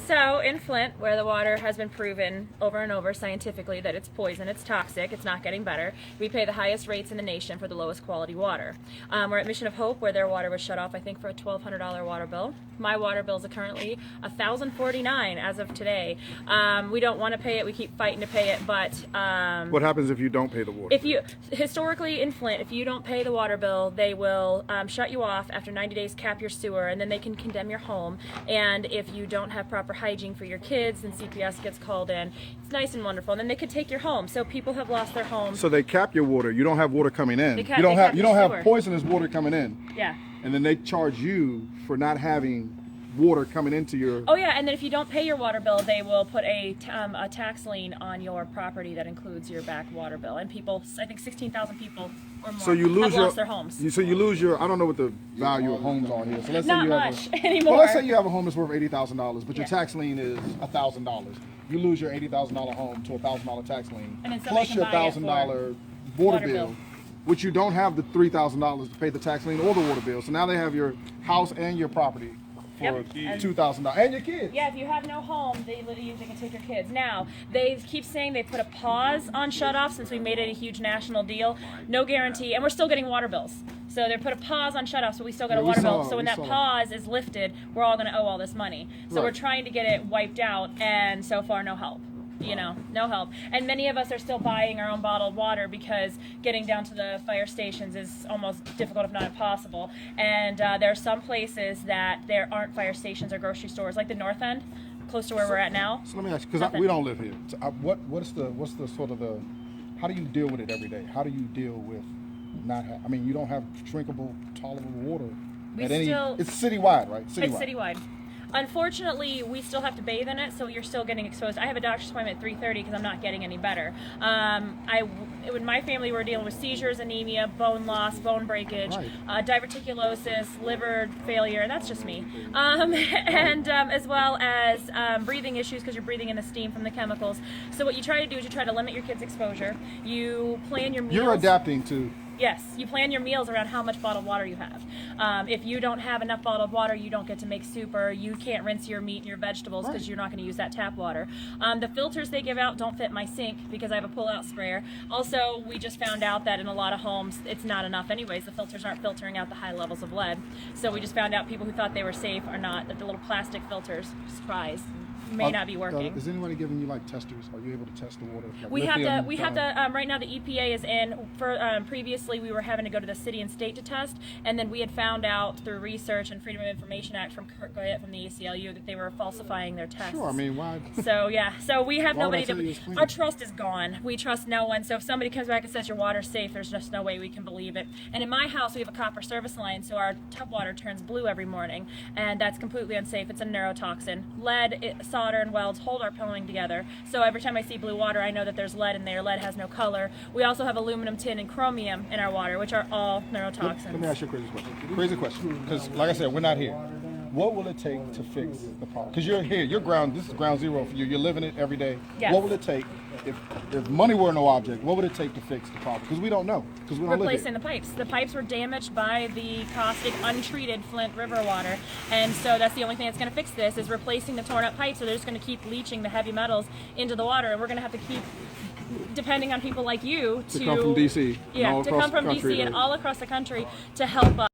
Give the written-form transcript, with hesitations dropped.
So in Flint, where the water has been proven over and over scientifically that it's poison, it's toxic, it's not getting better, we pay the highest rates in the nation for the lowest quality water. We're at Mission of Hope, where their water was shut off, I think, for a $1,200 water bill. My water bill is currently $1,049 as of today. We don't want to pay it, we keep fighting to pay it, but what happens if you don't pay the water? Historically in Flint, if you don't pay the water bill, they will shut you off after 90 days, cap your sewer, and then they can condemn your home. And if you don't have proper hygiene for your kids, then CPS gets called in. It's nice and wonderful. And then they could take your home. So people have lost their homes. So they cap your water. You don't have water coming in. You don't have poisonous water coming in. Yeah. And then they charge you for not having water coming into your... Oh yeah, and then if you don't pay your water bill, they will put a tax lien on your property that includes your back water bill. And people, I think 16,000 people or more, have lost their homes. So you lose your... I don't know what the value of homes are here. So let's Not say you much have anymore. Well, let's say you have a home that's worth $80,000, but your tax lien is $1,000. You lose your $80,000 home to a $1,000 tax lien, plus your $1,000 water bill, which you don't have the $3,000 to pay the tax lien or the water bill. So now they have your house and your property for $2,000 and your kids. Yeah, if you have no home, they can take your kids. Now, they keep saying they put a pause on shut-off since we made it a huge national deal. No guarantee, and we're still getting water bills. So they put a pause on shut-off, so we still got a water bill. So when that pause is lifted, we're all going to owe all this money. So we're trying to get it wiped out, and so far no help. You know, no help. And many of us are still buying our own bottled water because getting down to the fire stations is almost difficult, if not impossible. And there are some places that there aren't fire stations or grocery stores, like the North End, close to where we're at now. So let me ask you, because we don't live here. So what's the sort of the, how do you deal with it every day? How do you deal with not I mean, you don't have drinkable, tolerable water. It's citywide, right? It's citywide. Unfortunately, we still have to bathe in it, so you're still getting exposed. I have a doctor's appointment at 3:30 because I'm not getting any better. When my family were dealing with seizures, anemia, bone loss, bone breakage, diverticulosis, liver failure, and that's just me. And as well as breathing issues because you're breathing in the steam from the chemicals. So what you try to do is you try to limit your kids' exposure. You plan your meals. You're adapting to... Yes, you plan your meals around how much bottled water you have. If you don't have enough bottled water, you don't get to make soup, or you can't rinse your meat and your vegetables because you're not going to use that tap water. The filters they give out don't fit my sink because I have a pull-out sprayer. Also, we just found out that in a lot of homes, it's not enough anyways. The filters aren't filtering out the high levels of lead. So we just found out people who thought they were safe are not, that the little plastic filters, surprise, may not be working. Is anybody giving you like testers? Are you able to test the water? Like we have to. Right now the EPA is in. For previously we were having to go to the city and state to test, and then we had found out through research and Freedom of Information Act from Kurt Goyette from the ACLU that they were falsifying their tests. Sure, I mean, why? So yeah, so we have nobody to. Our trust is gone. We trust no one. So if somebody comes back and says your water's safe, there's just no way we can believe it. And in my house we have a copper service line, so our tub water turns blue every morning, and that's completely unsafe. It's a neurotoxin. Lead, solder, and welds hold our plumbing together. So every time I see blue water, I know that there's lead in there. Lead has no color. We also have aluminum, tin, and chromium in our water, which are all neurotoxins. Let me ask you a crazy question. Crazy question. Because, like I said, we're not here. What will it take to fix the problem? Because you're here. This is ground zero for you. You're living it every day. Yes. What will it take, if money were no object, what would it take to fix the problem? Because we don't know. Because we don't live here. Replacing the pipes. The pipes were damaged by the caustic, untreated Flint River water. And so that's the only thing that's going to fix this is replacing the torn up pipes. So they're just going to keep leaching the heavy metals into the water. And we're going to have to keep depending on people like you to come from DC. Yeah, to come from DC and all across the country to help us.